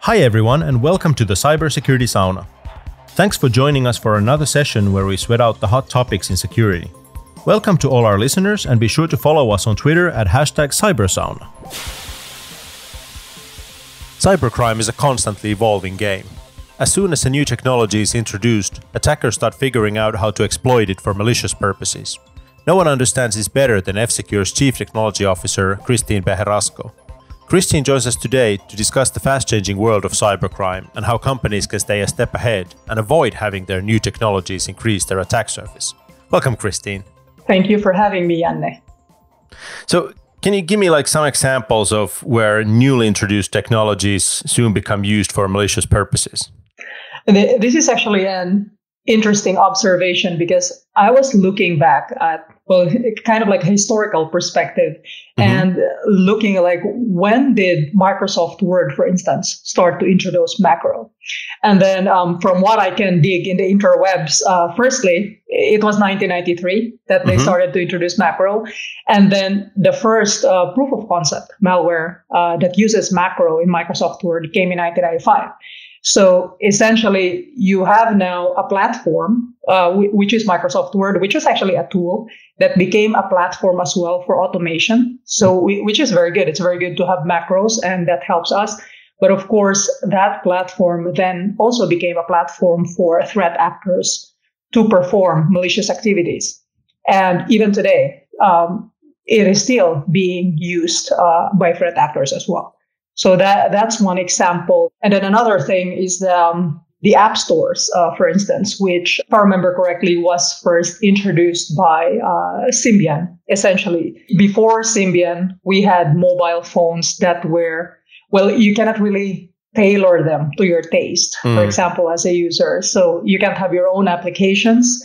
Hi everyone and welcome to the Cybersecurity Sauna. Thanks for joining us for another session where we sweat out the hot topics in security. Welcome to all our listeners and be sure to follow us on Twitter at #CyberSauna. Cybercrime is a constantly evolving game. As soon as a new technology is introduced, attackers start figuring out how to exploit it for malicious purposes. No one understands this better than F-Secure's Chief Technology Officer, Christine Bejerasco. Christine joins us today to discuss the fast-changing world of cybercrime and how companies can stay a step ahead and avoid having their new technologies increase their attack surface. Welcome, Christine. Thank you for having me, Janne. So, can you give me some examples of where newly introduced technologies soon become used for malicious purposes? This is actually an interesting observation because I was looking back at, kind of like a historical perspective and looking when did Microsoft Word, for instance, start to introduce macro? And then from what I can dig in the interwebs, firstly, it was 1993 that they started to introduce macro. And then the first proof of concept malware that uses macro in Microsoft Word came in 1995. So essentially, you have now a platform, which is Microsoft Word, which was actually a tool that became a platform as well for automation. So which is very good. It's very good to have macros, and that helps us. But of course, that platform then also became a platform for threat actors to perform malicious activities. And even today, it is still being used by threat actors as well. So that's one example. And then another thing is the app stores, for instance, which, if I remember correctly, was first introduced by Symbian, essentially. Before Symbian, we had mobile phones that were, you cannot really tailor them to your taste, for example, as a user. So you can't have your own applications,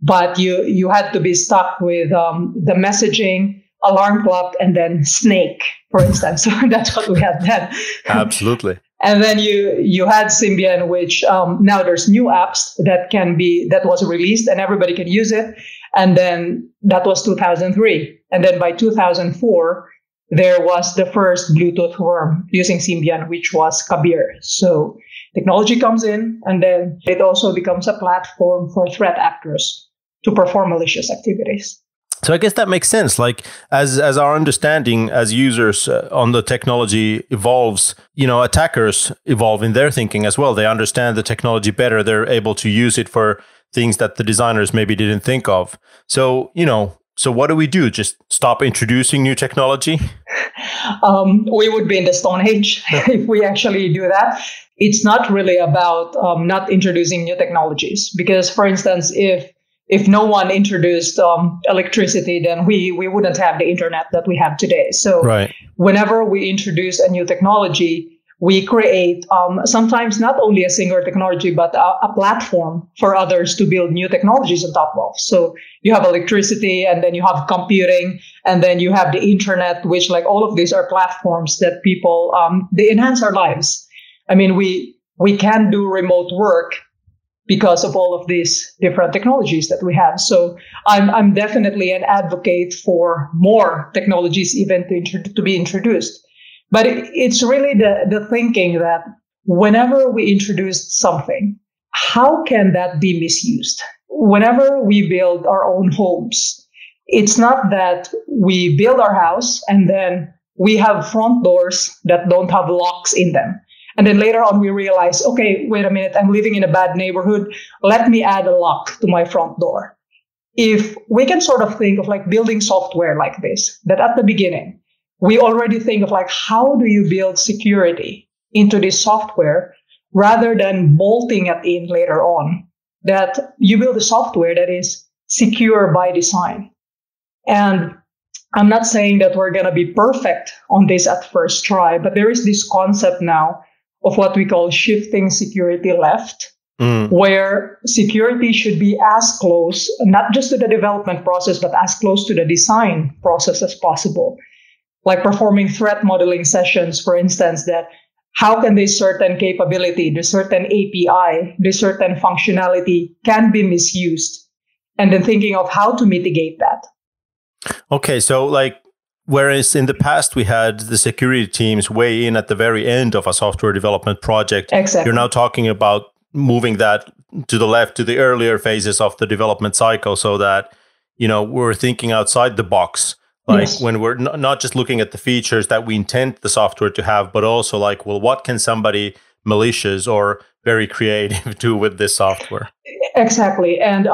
but you had to be stuck with the messaging, alarm clock, and then Snake, for instance. So that's what we had then. Absolutely. And then you had Symbian, which now there's new apps that was released and everybody can use it. And then that was 2003. And then by 2004, there was the first Bluetooth worm using Symbian, which was Kabir. So technology comes in, and then it also becomes a platform for threat actors to perform malicious activities. So I guess that makes sense. As our understanding as users on the technology evolves, attackers evolve in their thinking as well. They understand the technology better. They're able to use it for things that the designers maybe didn't think of. So, so what do we do? Just stop introducing new technology? We would be in the Stone Age if we actually do that. It's not really about not introducing new technologies. Because, for instance, if no one introduced electricity, then we wouldn't have the internet that we have today. So whenever we introduce a new technology, we create sometimes not only a single technology, but a platform for others to build new technologies on top of. So you have electricity, and then you have computing, and then you have the internet, which all of these are platforms that people, they enhance our lives. I mean, we can do remote work because of all of these different technologies that we have. So I'm definitely an advocate for more technologies even to be introduced. But it's really the thinking that whenever we introduce something, how can that be misused? Whenever we build our own homes, it's not that we build our house and then we have front doors that don't have locks in them. And then later on, we realize, okay, wait a minute, I'm living in a bad neighborhood. Let me add a lock to my front door. If we can sort of think of building software like this, that at the beginning, we already think of how do you build security into this software rather than bolting it in later on, that you build a software that is secure by design. And I'm not saying that we're going to be perfect on this at first try, but there is this concept now of what we call shifting security left, where security should be as close, not just to the development process, but as close to the design process as possible. Like performing threat modeling sessions, for instance, that how can this certain capability, this certain API, this certain functionality can be misused, and then thinking of how to mitigate that. Okay, so Whereas in the past, we had the security teams weigh in at the very end of a software development project. Exactly. You're now talking about moving that to the left, to the earlier phases of the development cycle, so that, we're thinking outside the box. Like when we're not just looking at the features that we intend the software to have, but also like, well, what can somebody malicious or very creative do with this software? Exactly. And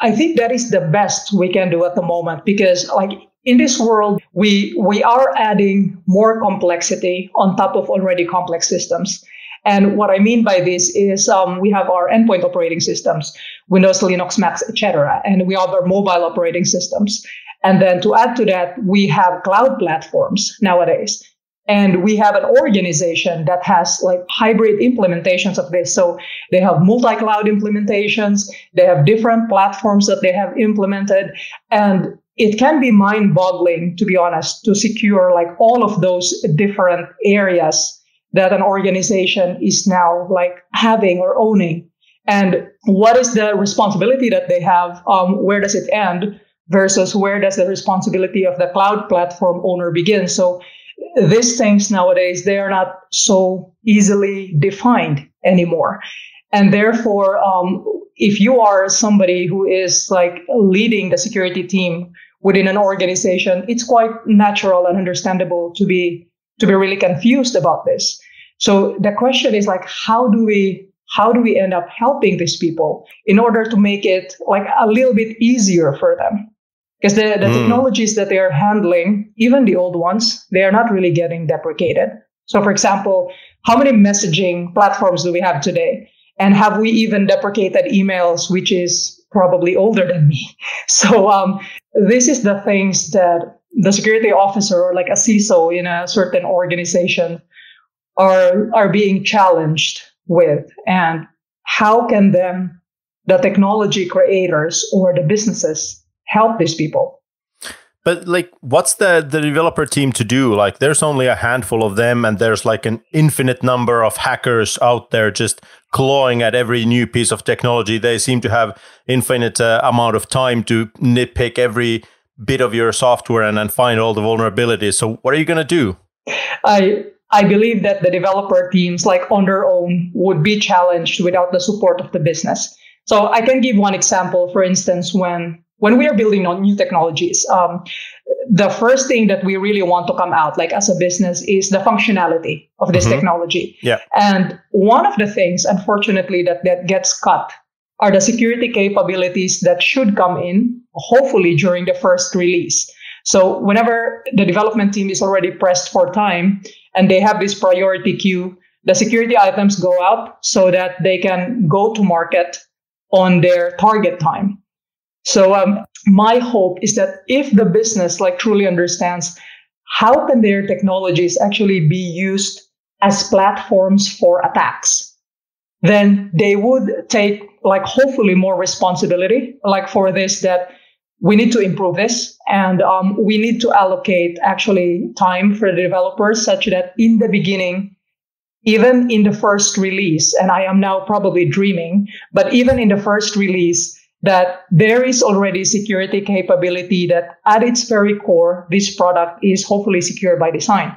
I think that is the best we can do at the moment, because like in this world, we are adding more complexity on top of already complex systems. And what I mean by this is we have our endpoint operating systems, Windows, Linux, Mac, etc. And we have our mobile operating systems. And then to add to that, we have cloud platforms nowadays. And we have an organization that has like hybrid implementations of this. So they have multi-cloud implementations. They have different platforms that they have implemented. And it can be mind-boggling, to be honest, to secure like all of those different areas that an organization is now like having or owning. And what is the responsibility that they have? Where does it end versus where does the responsibility of the cloud platform owner begin? So these things nowadays, they are not so easily defined anymore. And therefore, if you are somebody who is like leading the security team within an organization, it's quite natural and understandable to be really confused about this. So the question is like, how do we end up helping these people in order to make it like a little bit easier for them? Because the technologies that they are handling, even the old ones, they are not really getting deprecated. So for example, how many messaging platforms do we have today? And have we even deprecated emails, which is probably older than me? So this is the things that the security officer or like a CISO in a certain organization are being challenged with. And how can the technology creators or the businesses help these people? But like, what's the developer team to do? Like, there's only a handful of them, and there's like an infinite number of hackers out there just clawing at every new piece of technology. They seem to have infinite amount of time to nitpick every bit of your software and find all the vulnerabilities. So what are you going to do? I believe that the developer teams, like on their own, would be challenged without the support of the business. So I can give one example. For instance, when we are building on new technologies, the first thing that we really want to come out, like as a business, is the functionality of this technology. Yeah. And one of the things, unfortunately, that gets cut are the security capabilities that should come in, hopefully during the first release. So whenever the development team is already pressed for time and they have this priority queue, the security items go out so that they can go to market on their target time. So my hope is that if the business like truly understands how can their technologies actually be used as platforms for attacks, then they would take like hopefully more responsibility like for this, that we need to improve this and we need to allocate actually time for the developers such that in the beginning, even in the first release, and I am now probably dreaming, but even in the first release, that there is already security capability that at its very core, this product is hopefully secure by design.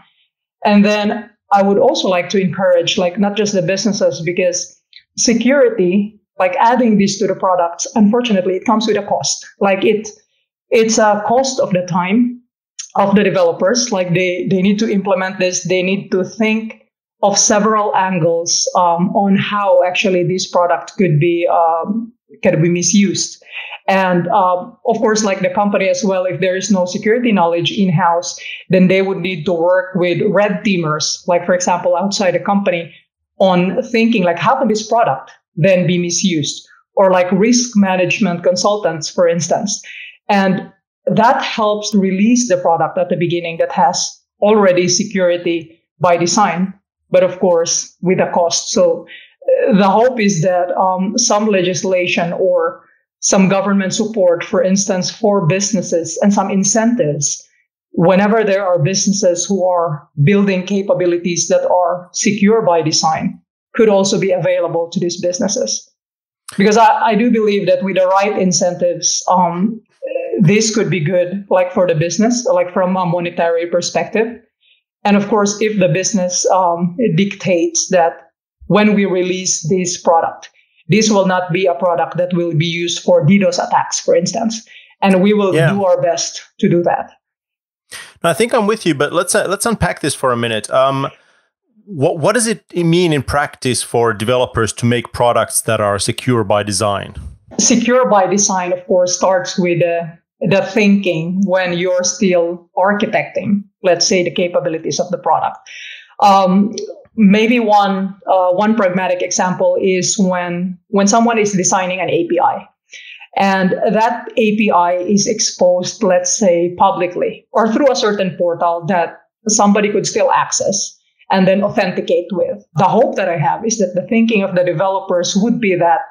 And then I would also like to encourage, like not just the businesses, because security, like adding this to the products, unfortunately, it comes with a cost. Like it's a cost of the time of the developers. Like they need to implement this. They need to think of several angles on how actually this product could be misused. And of course, like the company as well, if there is no security knowledge in-house, then they would need to work with red teamers, like for example, outside the company, on thinking like, how can this product then be misused? Or like risk management consultants, for instance. And that helps release the product at the beginning that has already security by design, but of course, with a cost. So the hope is that some legislation or some government support, for instance, for businesses and some incentives, whenever there are businesses who are building capabilities that are secure by design, could also be available to these businesses. Because I do believe that with the right incentives, this could be good, like for the business, like from a monetary perspective. And of course, if the business dictates that when we release this product, this will not be a product that will be used for DDoS attacks, for instance, and we will do our best to do that. No, I think I'm with you, but let's unpack this for a minute. What does it mean in practice for developers to make products that are secure by design? Secure by design, of course, starts with the thinking when you're still architecting, let's say, the capabilities of the product. Maybe one pragmatic example is when someone is designing an API, and that API is exposed, let's say, publicly or through a certain portal that somebody could still access and then authenticate with. The hope that I have is that the thinking of the developers would be that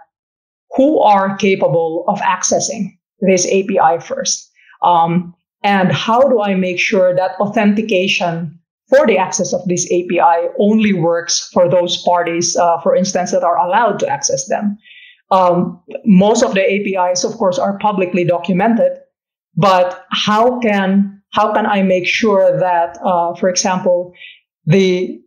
who are capable of accessing this API first? And how do I make sure that authentication for the access of this API only works for those parties, for instance, that are allowed to access them? Most of the APIs, of course, are publicly documented, but how can I make sure that, for example, the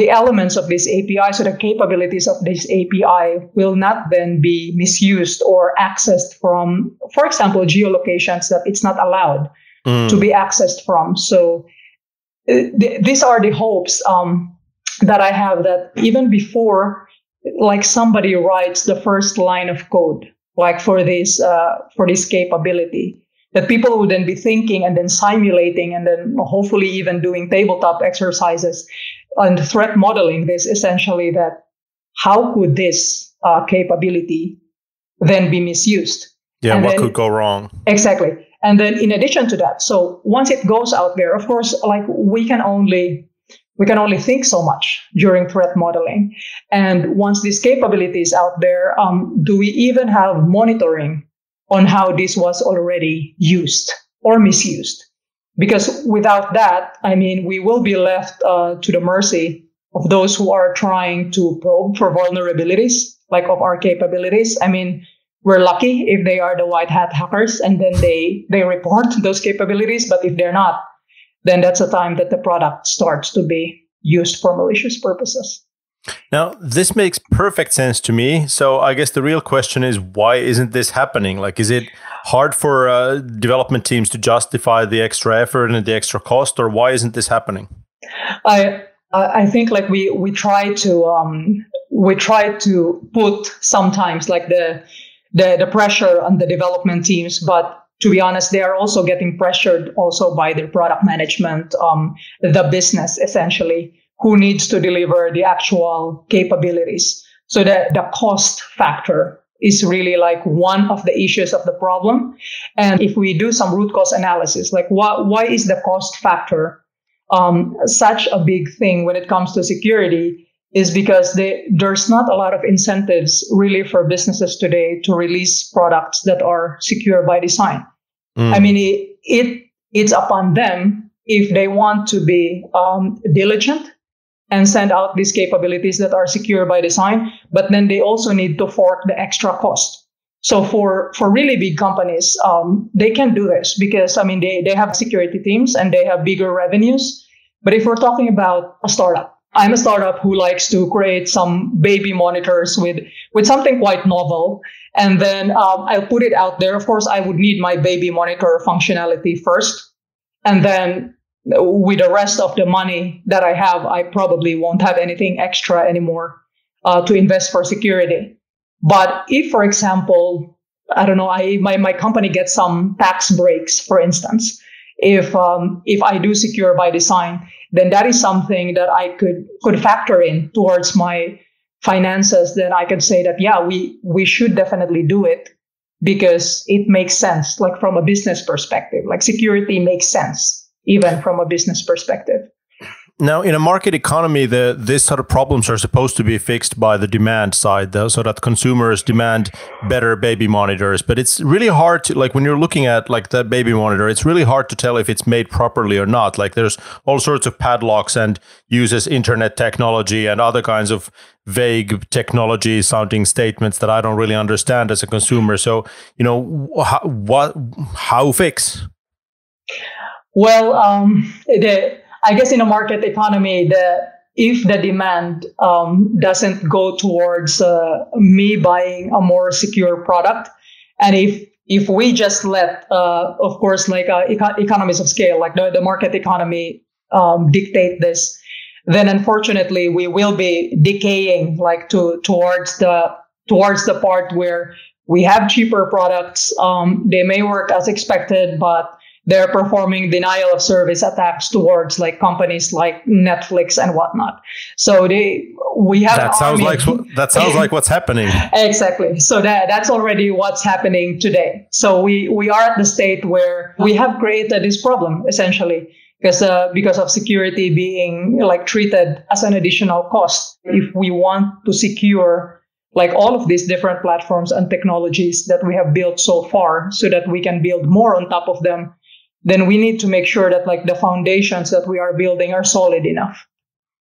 elements of this API, so the capabilities of this API will not then be misused or accessed from, for example, geolocations that it's not allowed to be accessed from. So these are the hopes that I have, that even before like somebody writes the first line of code, like for this capability, that people would then be thinking and then simulating and then hopefully even doing tabletop exercises and threat modeling this, essentially, that how could this capability then be misused? Yeah, and what then, could go wrong? Exactly. And then in addition to that, so once it goes out there, of course, like we can only think so much during threat modeling. And once this capability is out there, do we even have monitoring on how this was already used or misused? Because without that, I mean, we will be left to the mercy of those who are trying to probe for vulnerabilities, like of our capabilities. I mean, we're lucky if they are the white hat hackers and then they report those capabilities. But if they're not, then that's a time that the product starts to be used for malicious purposes. Now, this makes perfect sense to me. So I guess the real question is, why isn't this happening? Like, is it hard for development teams to justify the extra effort and the extra cost, or why isn't this happening? I think like we try to put sometimes like the pressure on the development teams, but to be honest, they are also getting pressured also by their product management, the business essentially, who needs to deliver the actual capabilities. So the cost factor is really like one of the issues of the problem. And if we do some root cause analysis, like why is the cost factor such a big thing when it comes to security, is because there's not a lot of incentives really for businesses today to release products that are secure by design. I mean, it's upon them if they want to be diligent and send out these capabilities that are secure by design, but then they also need to fork the extra cost. So for really big companies, they can do this because, I mean, they have security teams and they have bigger revenues. But if we're talking about a startup, I'm a startup who likes to create some baby monitors with something quite novel. And then I'll put it out there. Of course, I would need my baby monitor functionality first. And then with the rest of the money that I have, I probably won't have anything extra anymore to invest for security. But if, for example, I don't know, my company gets some tax breaks, for instance, if I do secure by design, then that is something that I could factor in towards my finances. Then I could say that, yeah, we should definitely do it because it makes sense, like from a business perspective, like security makes sense, even from a business perspective. Now, in a market economy, this sort of problems are supposed to be fixed by the demand side, though, so that consumers demand better baby monitors. But it's really hard to, like, when you're looking at like that baby monitor, it's really hard to tell if it's made properly or not. Like, there's all sorts of padlocks and uses internet technology and other kinds of vague technology sounding statements that I don't really understand as a consumer. So, how fix? Well, I guess in a market economy, if the demand doesn't go towards me buying a more secure product, and if we just let, of course, like economies of scale, like the market economy dictate this, then unfortunately we will be decaying like towards the part where we have cheaper products. They may work as expected, but they're performing denial of service attacks towards like companies like Netflix and whatnot. So we have that sounds like what's happening. Exactly. So that's already what's happening today. So we are at the state where we have created this problem essentially because of security being like treated as an additional cost. If we want to secure like all of these different platforms and technologies that we have built so far so that we can build more on top of them, then we need to make sure that like the foundations that we are building are solid enough.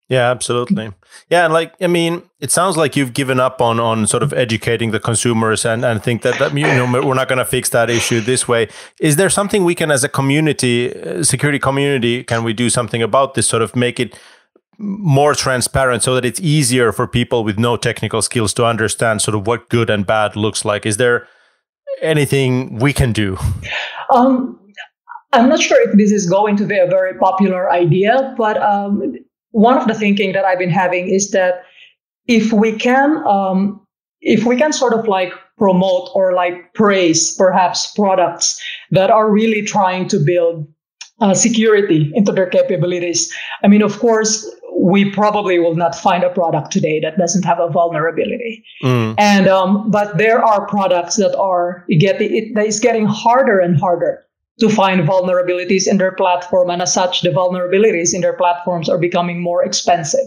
Yeah, absolutely. Yeah, and like, I mean, it sounds like you've given up on sort of educating the consumers and think that we're not going to fix that issue this way. Is there something we can, as a community, security community, can we do something about this, sort of make it more transparent so that it's easier for people with no technical skills to understand sort of what good and bad looks like? Is there anything we can do? I'm not sure if this is going to be a very popular idea, but one of the thinking that I've been having is that if we can sort of like promote or like praise perhaps products that are really trying to build security into their capabilities. I mean, of course, we probably will not find a product today that doesn't have a vulnerability. And but there are products that is getting harder and harder to find vulnerabilities in their platform. And as such, the vulnerabilities in their platforms are becoming more expensive.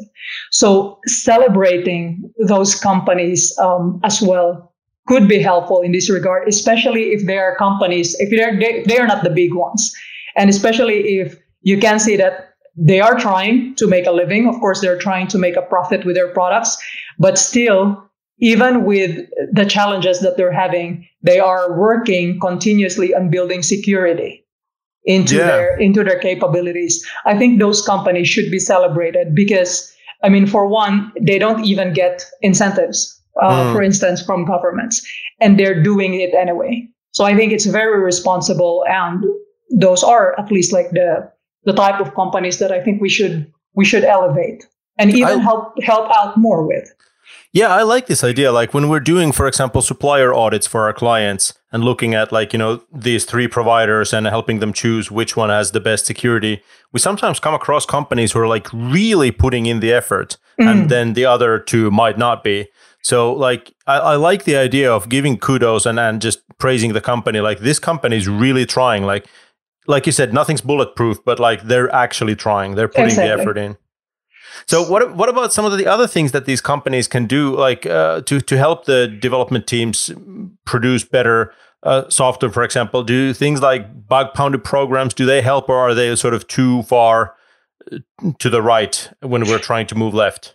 So celebrating those companies as well could be helpful in this regard, especially if they are companies, if they are not the big ones. And especially if you can see that they are trying to make a living. Of course, they're trying to make a profit with their products, but still, even with the challenges that they're having, they are working continuously on building security into their capabilities. I think those companies should be celebrated because, I mean, for one, they don't even get incentives, for instance, from governments, and they're doing it anyway. So I think it's very responsible, and those are at least like the type of companies that I think we should elevate and even help out more with. Yeah, I like this idea. Like when we're doing, for example, supplier audits for our clients and looking at like, these three providers and helping them choose which one has the best security, we sometimes come across companies who are like really putting in the effort and then the other two might not be. So like, I like the idea of giving kudos and just praising the company. Like this company is really trying, like you said, nothing's bulletproof, but like they're actually trying, they're putting the effort in. So what about some of the other things that these companies can do, like to help the development teams produce better software, for example? Do things like bug bounty programs, do they help, or are they sort of too far to the right when we're trying to move left?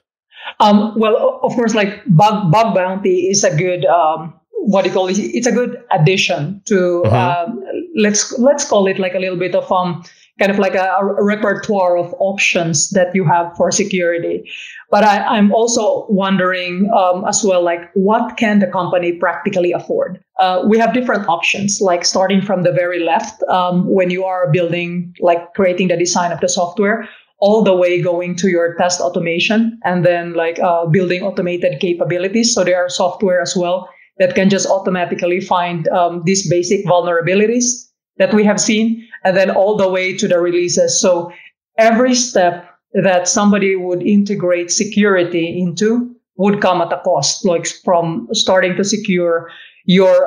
Well, of course, like bug bounty is a good it's a good addition to let's call it like a little bit of kind of like a repertoire of options that you have for security. But I'm also wondering as well, like what can the company practically afford? We have different options, like starting from the very left when you are building, like creating the design of the software, all the way going to your test automation and then like building automated capabilities. So there are software as well that can just automatically find these basic vulnerabilities that we have seen, and then all the way to the releases. So every step that somebody would integrate security into would come at a cost, like from starting to secure your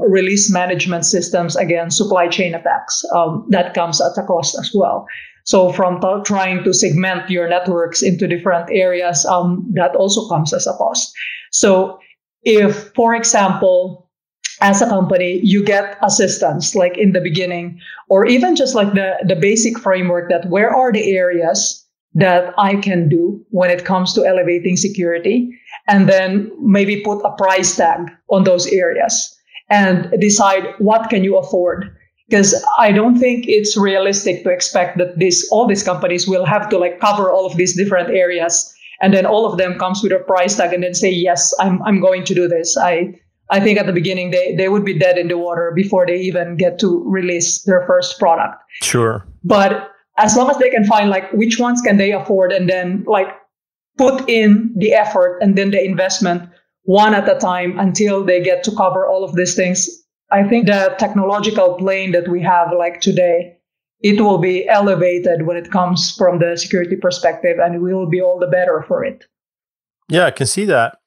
release management systems against supply chain attacks. That comes at a cost as well. So from trying to segment your networks into different areas, that also comes as a cost. So if, for example, as a company, you get assistance like in the beginning, or even just like the basic framework that where are the areas that I can do when it comes to elevating security, and then maybe put a price tag on those areas and decide what can you afford. Because I don't think it's realistic to expect that all these companies will have to like cover all of these different areas, and then all of them comes with a price tag and then say, yes, I'm going to do this. I think at the beginning they would be dead in the water before they even get to release their first product. Sure. But as long as they can find like which ones can they afford, and then like put in the effort and then the investment one at a time until they get to cover all of these things, I think the technological plane that we have like today, it will be elevated when it comes from the security perspective, and we will be all the better for it. Yeah, I can see that.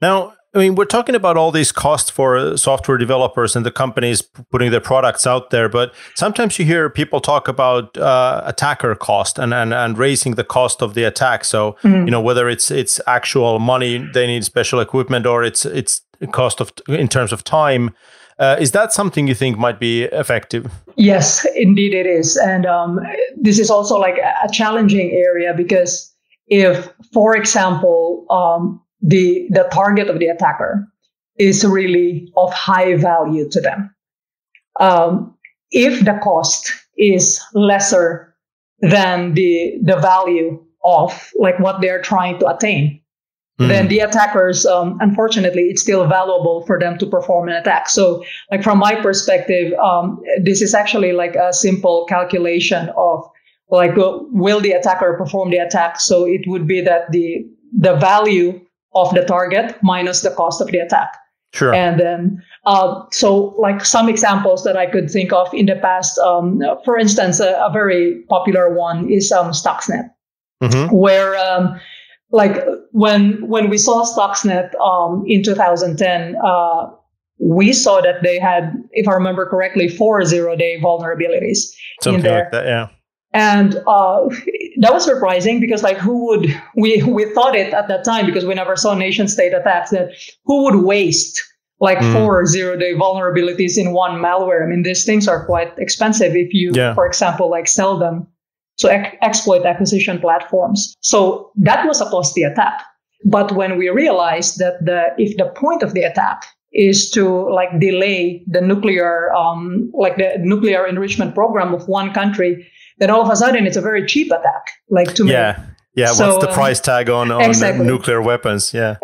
Now, I mean, we're talking about all these costs for software developers and the companies putting their products out there, but sometimes you hear people talk about attacker cost and raising the cost of the attack. So, whether it's actual money they need, special equipment, or it's cost of in terms of time. Is that something you think might be effective? Yes, indeed it is. And this is also like a challenging area, because if, for example, the target of the attacker is really of high value to them, if the cost is lesser than the value of like what they're trying to attain, then the attackers, unfortunately, it's still valuable for them to perform an attack. So like from my perspective, this is actually like a simple calculation of like, will the attacker perform the attack? So it would be that the value of the target minus the cost of the attack. Sure. And then, so like some examples that I could think of in the past, for instance, a very popular one is Stuxnet, where like when we saw Stuxnet in 2010, we saw that they had, if I remember correctly, 4 zero-day vulnerabilities Something in there. Like that, yeah. And that was surprising, because like we thought it at that time, because we never saw nation state attacks, that who would waste like 4 zero-day vulnerabilities in one malware? I mean, these things are quite expensive if you, for example, like sell them. So exploit acquisition platforms. So that was a costly attack. But when we realized that if the point of the attack is to like delay the nuclear enrichment program of one country, then all of a sudden it's a very cheap attack. Like to yeah. So, what's the price tag on exactly. nuclear weapons? Yeah.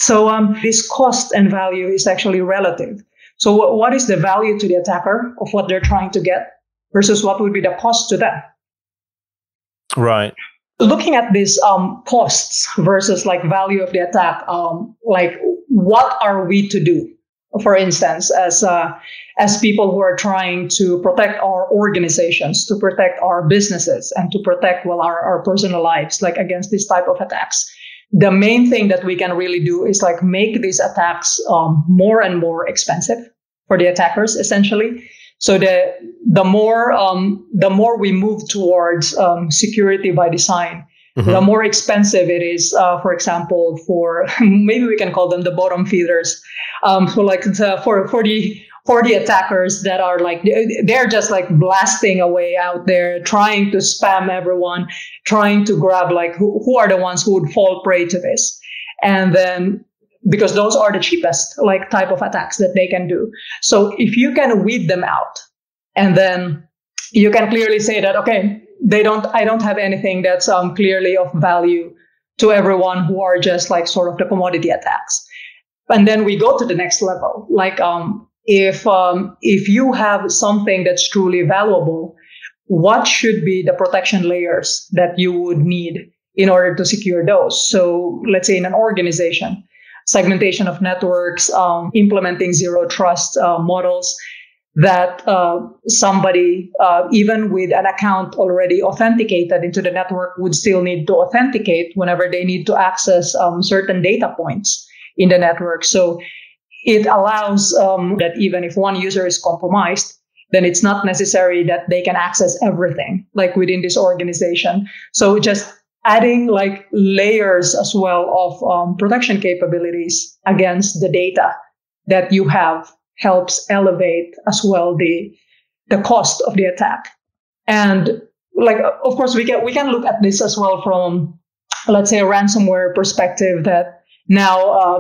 So this cost and value is actually relative. So what is the value to the attacker of what they're trying to get versus what would be the cost to them? Right. Looking at these costs versus like value of the attack, like what are we to do? For instance, as people who are trying to protect our organizations, to protect our businesses, and to protect our personal lives, like against this type of attacks. The main thing that we can really do is like make these attacks more and more expensive for the attackers, essentially. So the more we move towards security by design, the more expensive it is. For example, for maybe we can call them the bottom feeders. So like for the attackers that are like they're just like blasting away out there, trying to spam everyone, trying to grab like who are the ones who would fall prey to this, and then. Because those are the cheapest like type of attacks that they can do. So if you can weed them out, and then you can clearly say that, okay, I don't have anything that's clearly of value to everyone who are just like sort of the commodity attacks. And then we go to the next level. Like if you have something that's truly valuable, what should be the protection layers that you would need in order to secure those? So let's say in an organization, segmentation of networks, implementing zero trust models that somebody, even with an account already authenticated into the network, would still need to authenticate whenever they need to access certain data points in the network. So it allows that even if one user is compromised, then it's not necessary that they can access everything like within this organization. So just adding like layers as well of protection capabilities against the data that you have helps elevate as well the cost of the attack. And like, of course, we can look at this as well from, let's say, a ransomware perspective, that now,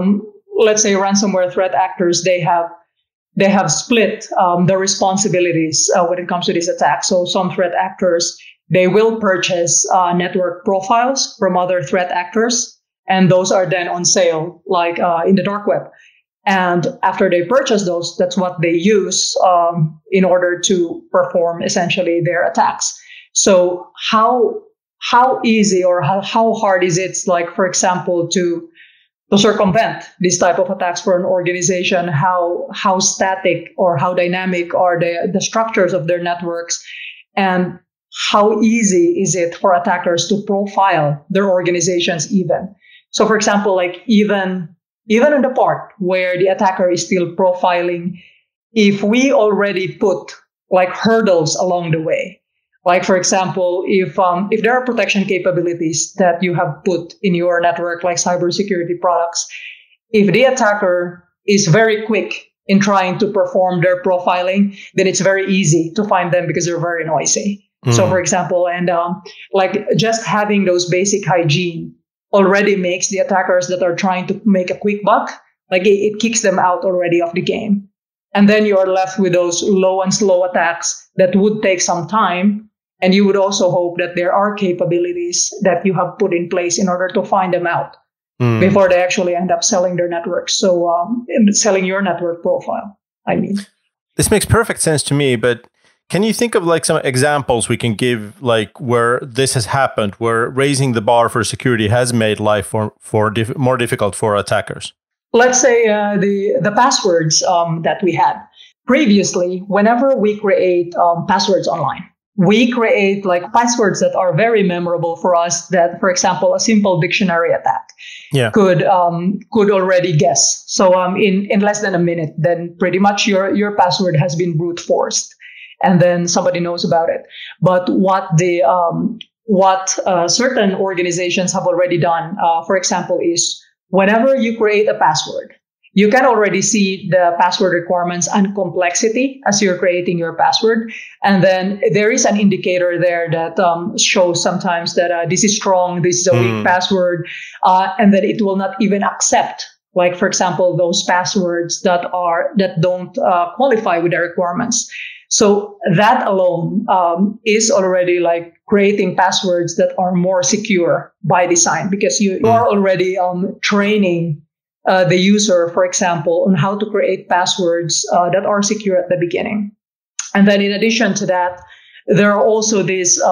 let's say ransomware threat actors, they have split the responsibilities when it comes to this attack. So some threat actors, they will purchase network profiles from other threat actors, and those are then on sale, like in the dark web. And after they purchase those, that's what they use in order to perform essentially their attacks. So how easy or how hard is it, like, for example, to circumvent this type of attacks for an organization? How static or how dynamic are the structures of their networks? And how easy is it for attackers to profile their organizations even? So, for example, like even in the part where the attacker is still profiling, if we already put like hurdles along the way, like, for example, if there are protection capabilities that you have put in your network, like cybersecurity products, if the attacker is very quick in trying to perform their profiling, then it's very easy to find them because they're very noisy. Mm. So, for example, and like just having those basic hygiene already makes the attackers that are trying to make a quick buck, like it kicks them out already of the game. And then you are left with those low and slow attacks that would take some time. And you would also hope that there are capabilities that you have put in place in order to find them out before they actually end up selling their network. So selling your network profile, I mean. This makes perfect sense to me, but can you think of like some examples we can give, like where this has happened, where raising the bar for security has made life more difficult for attackers? Let's say the passwords that we had previously. Whenever we create passwords online, we create like passwords that are very memorable for us, that, for example, a simple dictionary attack could already guess. So in less than a minute, then pretty much your password has been brute forced, and then somebody knows about it. But what certain organizations have already done, for example, is whenever you create a password, you can already see the password requirements and complexity as you're creating your password. And then there is an indicator there that shows sometimes that this is strong, this is a weak password, and that it will not even accept, like, for example, those passwords that don't qualify with the requirements. So that alone is already like creating passwords that are more secure by design, because you are already training the user, for example, on how to create passwords that are secure at the beginning. And then in addition to that, there are also these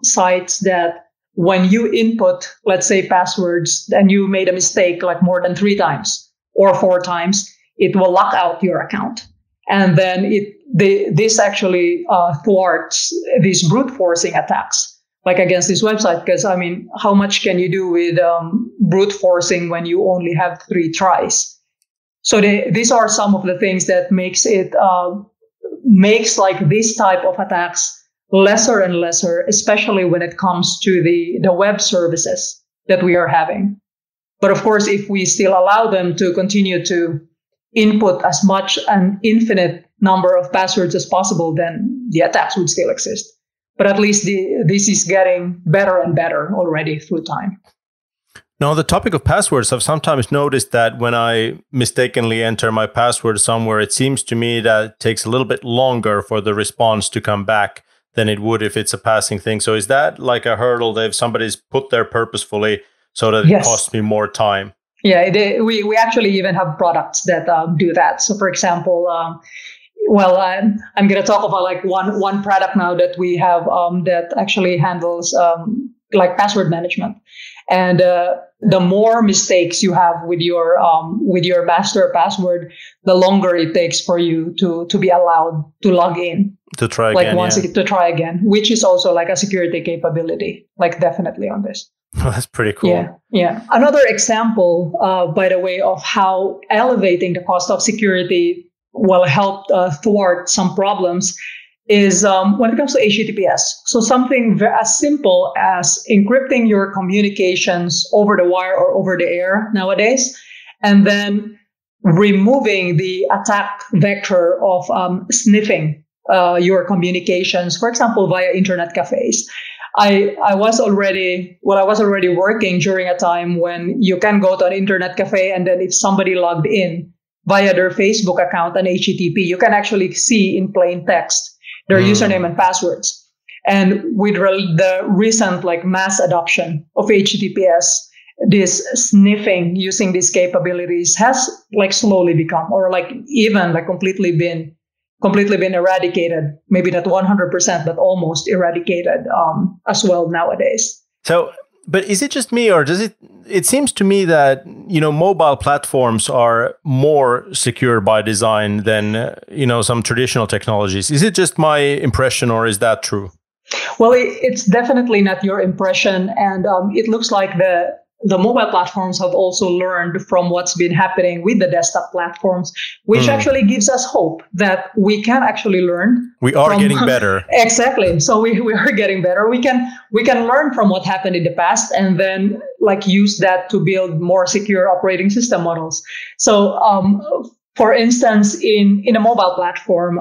sites that when you input, let's say, passwords, and you made a mistake like more than 3 times or 4 times, it will lock out your account. And then this actually thwarts these brute forcing attacks, like against this website, because I mean, how much can you do with brute forcing when you only have 3 tries? So these are some of the things that makes like this type of attacks lesser and lesser, especially when it comes to the web services that we are having. But of course, if we still allow them to continue to input as much an infinite number of passwords as possible, then the attacks would still exist. But at least this is getting better and better already through time. Now, on the topic of passwords, I've sometimes noticed that when I mistakenly enter my password somewhere, it seems to me that it takes a little bit longer for the response to come back than it would if it's a passing thing. So is that like a hurdle that if somebody's put there purposefully so that it costs me more time? Yeah, we actually even have products that do that. So, for example, I'm going to talk about like one product now that we have that actually handles like password management. And the more mistakes you have with your master password, the longer it takes for you to be allowed to log in. To try again. To try again, which is also like a security capability, like definitely on this. Oh, that's pretty cool. Yeah. Another example, by the way, of how elevating the cost of security will help thwart some problems is when it comes to HTTPS. So something as simple as encrypting your communications over the wire or over the air nowadays, and then removing the attack vector of sniffing your communications, for example, via internet cafes. I was already working during a time when you can go to an internet cafe, and then if somebody logged in via their Facebook account and HTTP, you can actually see in plain text their username and passwords. And with the recent mass adoption of HTTPS, this sniffing using these capabilities has slowly become, or even completely been eradicated. Maybe not 100%, but almost eradicated as well nowadays. So, but is it just me, or does it seems to me that, mobile platforms are more secure by design than, some traditional technologies. Is it just my impression, or is that true? Well, it's definitely not your impression. And it looks like the mobile platforms have also learned from what's been happening with the desktop platforms, which actually gives us hope that we can actually learn. We are getting better. Exactly. So we are getting better. We can learn from what happened in the past and then use that to build more secure operating system models. So for instance, in a mobile platform,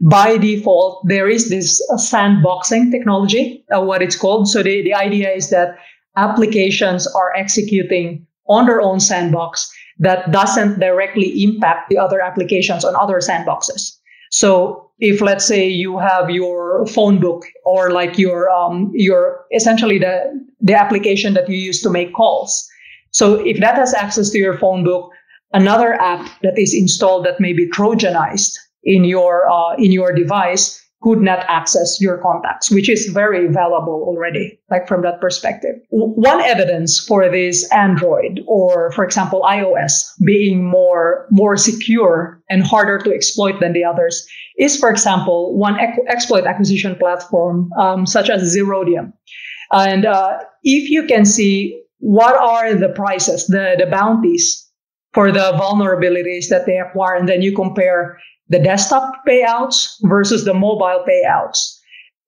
by default, there is this sandboxing technology, what it's called. So the idea is that applications are executing on their own sandbox that doesn't directly impact the other applications on other sandboxes. So if, let's say, you have your phone book, or your essentially the application that you use to make calls. So if that has access to your phone book, another app that is installed that may be Trojanized in your device could not access your contacts, which is very valuable already, from that perspective. One evidence for this Android, or for example, iOS, being more secure and harder to exploit than the others is, for example, one exploit acquisition platform, such as Zerodium. And if you can see what are the prices, the bounties for the vulnerabilities that they acquire, and then you compare the desktop payouts versus the mobile payouts,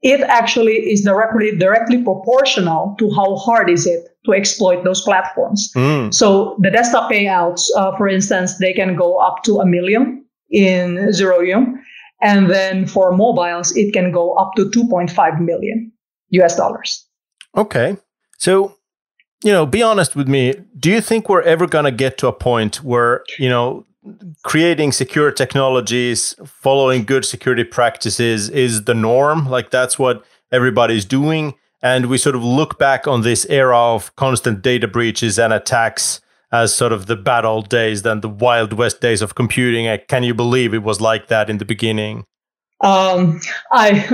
it actually is directly proportional to how hard is it to exploit those platforms. So the desktop payouts, for instance, they can go up to $1 million in Zerodium. And then for mobiles, it can go up to $2.5 million US dollars. Okay. So, be honest with me. Do you think we're ever going to get to a point where, creating secure technologies, following good security practices is the norm? That's what everybody's doing. And we sort of look back on this era of constant data breaches and attacks as sort of the bad old days, then the Wild West days of computing. Can you believe it was like that in the beginning? I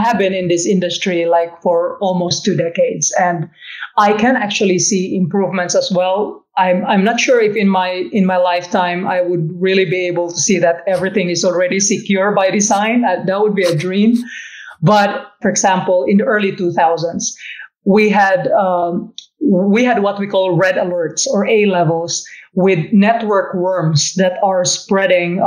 have been in this industry for almost 2 decades, and I can actually see improvements as well. I'm not sure if in my lifetime I would really be able to see that everything is already secure by design. That would be a dream. But for example, in the early 2000s, we had what we call red alerts, or A levels, with network worms that are spreading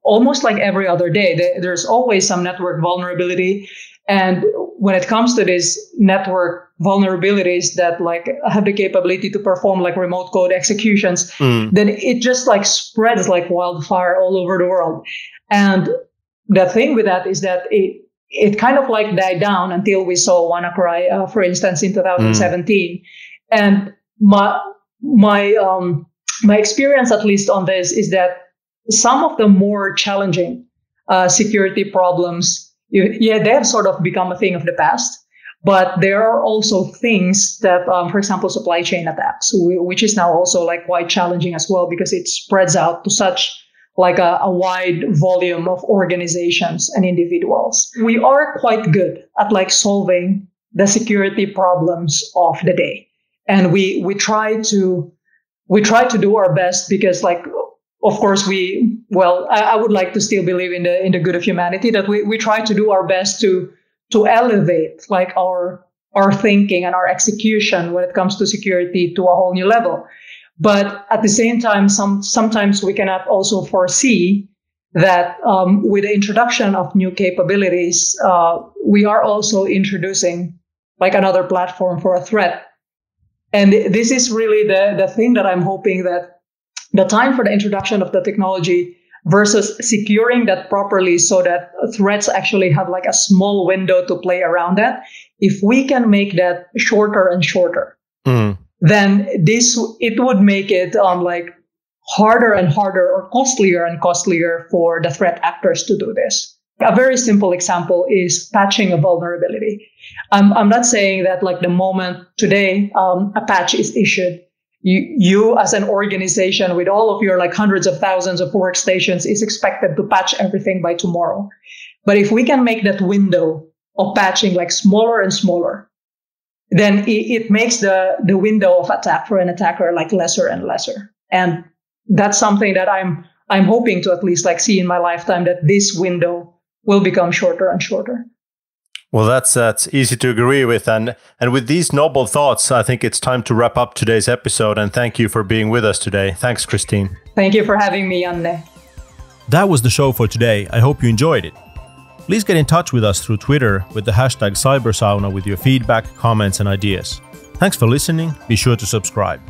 almost like every other day. There's always some network vulnerability. And when it comes to these network vulnerabilities that have the capability to perform remote code executions, then it just spreads like wildfire all over the world. And the thing with that is that it kind of died down until we saw WannaCry, for instance, in 2017. And my experience, at least on this, is that some of the more challenging security problems, they have sort of become a thing of the past. But there are also things that, for example, supply chain attacks, which is now also quite challenging as well, because it spreads out to such a wide volume of organizations and individuals. We are quite good at solving the security problems of the day, and we try to do our best, because of course, I would like to still believe in the good of humanity, that we try to do our best to elevate our thinking and our execution when it comes to security to a whole new level. But at the same time, sometimes we cannot also foresee that with the introduction of new capabilities, we are also introducing like another platform for a threat. And this is really the thing that I'm hoping, that the time for the introduction of the technology versus securing that properly so that threats actually have like a small window to play around that. If we can make that shorter and shorter, then it would make it like harder and harder or costlier and costlier for the threat actors to do this. A very simple example is patching a vulnerability. I'm not saying that like the moment today a patch is issued, you as an organization with all of your like hundreds of thousands of workstations is expected to patch everything by tomorrow. But if we can make that window of patching like smaller and smaller, then it makes the window of attack for an attacker like lesser and lesser. And that's something that I'm hoping to at least like see in my lifetime, that this window will become shorter and shorter. Well, that's easy to agree with. And with these noble thoughts, I think it's time to wrap up today's episode. And thank you for being with us today. Thanks, Christine. Thank you for having me, Janne. That was the show for today. I hope you enjoyed it. Please get in touch with us through Twitter with the hashtag Cybersauna with your feedback, comments, and ideas. Thanks for listening. Be sure to subscribe.